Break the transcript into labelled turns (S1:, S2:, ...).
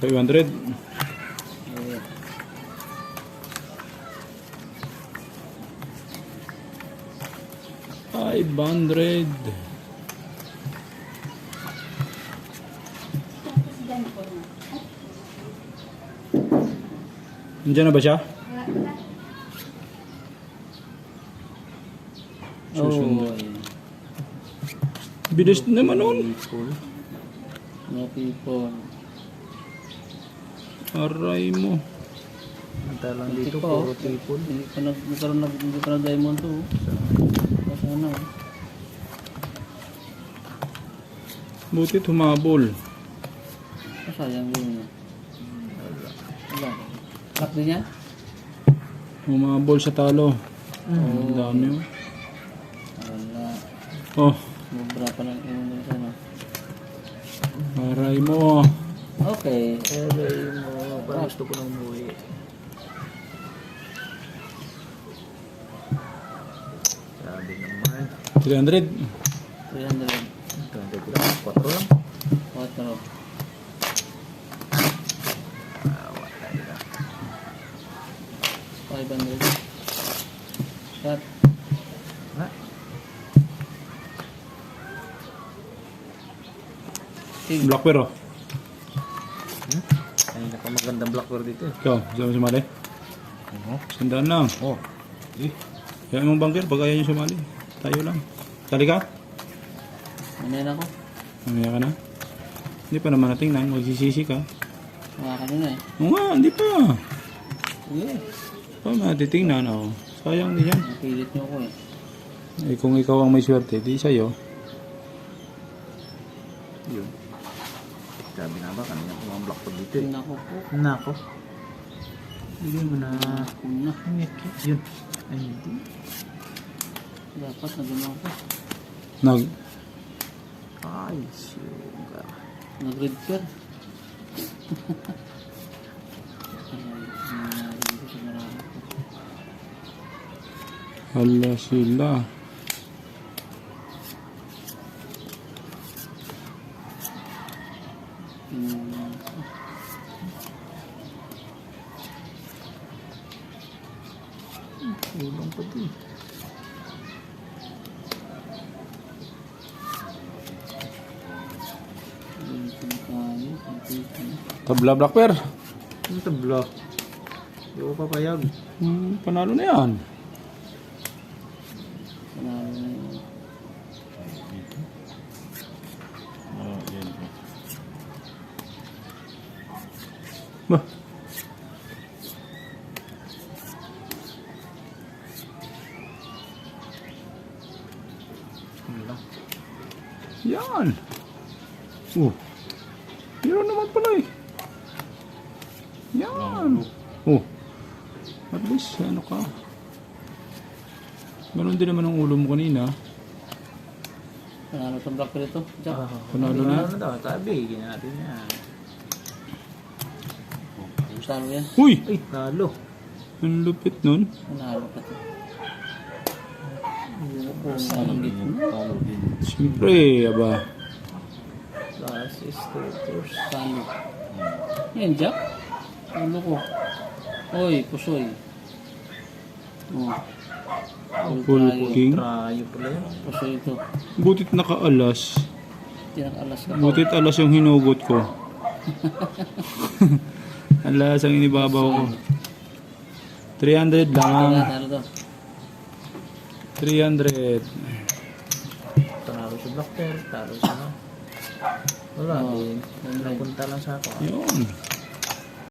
S1: 500.
S2: Eh,
S1: 500. Nandiyan na ba siya? Susunod.
S2: oh,
S1: Bilis naman nun.
S2: no people.
S1: Aray mo.
S3: Anta lang
S2: Hindi
S3: dito,
S2: pa,
S3: puro
S2: oh.
S3: people.
S2: Hindi pa na diamond to. Sana.
S1: Buti humabol.
S2: Sayang din niya. Wala. Lock din niya?
S1: Humabol sa talo. Ang dami oh.
S2: Wala.
S1: Oh,
S2: Mubra pa lang yung sana.
S1: aray mo.
S2: Okay.
S3: Aray mo, parang gusto ko nang umuwi. Grabe naman.
S1: 300.
S2: 300.
S3: 20 lang, 4 lang.
S2: 4.
S3: Wala na.
S2: 500. Shot.
S3: Ha?
S2: Tig.
S1: Black Bear oh.
S3: Ay, nakamagandang blackboard dito eh.
S1: Ikaw, gusto mo sumali? Sandaan lang.
S3: Oh. Eh.
S1: Kaya mong bangker, pag ayaw niyo sumali. Tayo lang. Sali ka?
S2: Manayin ako.
S1: Mamaya ka na. Hindi pa naman natingnan. Magsisisi ka.
S2: Mga kanina eh.
S1: Oo nga, hindi pa.
S2: Sige.
S1: Pa matitingnan. Oh. Sayang din yan.
S2: Napilit niyo ako eh.
S1: Eh, kung ikaw ang may swerte, di sa'yo.
S3: Yun. Sabi na ba, kanina ko mga blackboard dito eh.
S2: Tingnan ko po.
S3: Nako. Bigyan mo na.
S2: Una.
S3: Yun. Ay, hindi.
S2: Dapat na gumawa ko.
S1: Nag...
S3: Ay, sugar.
S2: Nag-red pair.
S1: Hala sila.
S3: Ulang pati.
S1: Tabla Black Bear.
S3: Ano ito block? Hindi ko papayag.
S1: Panalo na yan. Bah.
S3: Ano lang?
S1: Yan. Meron naman pala eh. Yan. At least, ano ka. Meron din naman ang ulo mo kanina.
S2: Panalo itong black ito. Jack.
S1: Panalo na.
S3: Ano daw? Tabi, ganyan natin yan.
S2: Talo yan.
S1: Uy!
S3: Ay, talo.
S1: Ang lupit nun.
S2: Panalo ka ito. Talo dito.
S1: Siyempre, aba.
S3: Last is tutors.
S2: Talo. Yan, Jack. Ulo ko. Oy, pusoy. Oh.
S1: Full king.
S3: Trayo pala yun.
S2: Pusoy ito.
S1: Butit nakaalas.
S2: Tinakalas ka.
S1: Butit alas yung hinugot ko. Alas ang inibabaw ko. 300 lang.
S2: Talo to.
S1: 300.
S3: Talo sa black pair, talo sa... Wala din. Napunta lang sa ako.
S1: Yun.